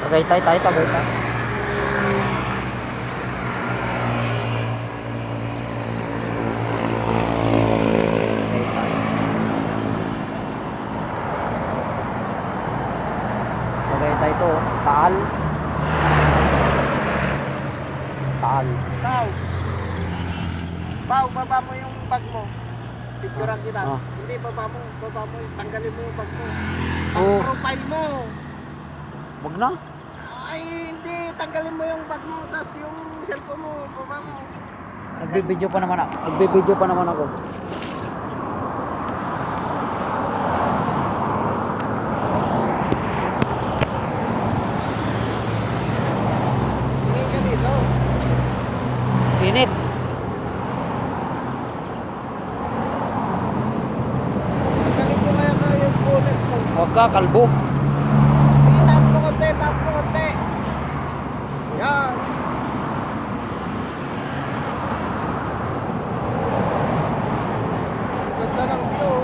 Tagaytay tayo, Tagaytay. Tagaytay to, Taal. Taal. Pau. Pau, baba mo yung bag mo. Picturean kita. Ah. Hindi, baba mo. Tanggalin mo yung bag mo. Ang Oh. profile mo. Wag na. Ay, hindi. Tanggalin mo yung bag mo. Tapos yung cellphone mo, baba mo. Nagbibideo pa naman ako. Nagbibideo pa naman ako. Hindi ka dito. Init. Tanggalin mo kaya yung bullet mo. Huwag ka, kalbo. Sige, taas mo konti, taas mo konti. Yan. Ganda ng view.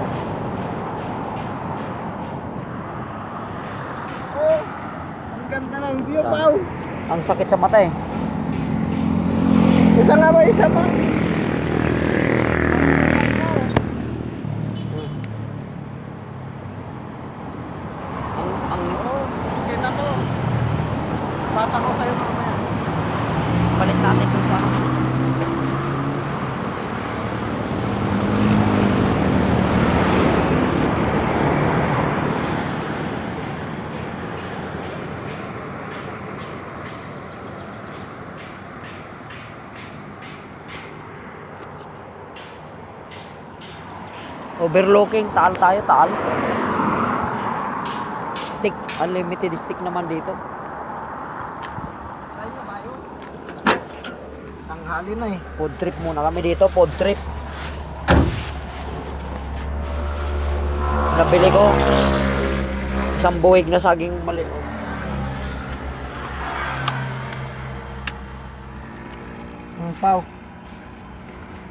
Oh, ang ganda ng view, Saan? Pao. Ang sakit sa mata eh. Isa nga ba, isa pa? Ang Oh, kita to. Pasa ko sa'yo mamaya. palit natin kung saan. Overlooking, Taal tayo, Taal. Stick, unlimited stick naman dito. Tayo na tayo. Tanghali na eh. Food trip muna kami dito, food trip. Nabili ko isang buwig na saging maliit. Pao.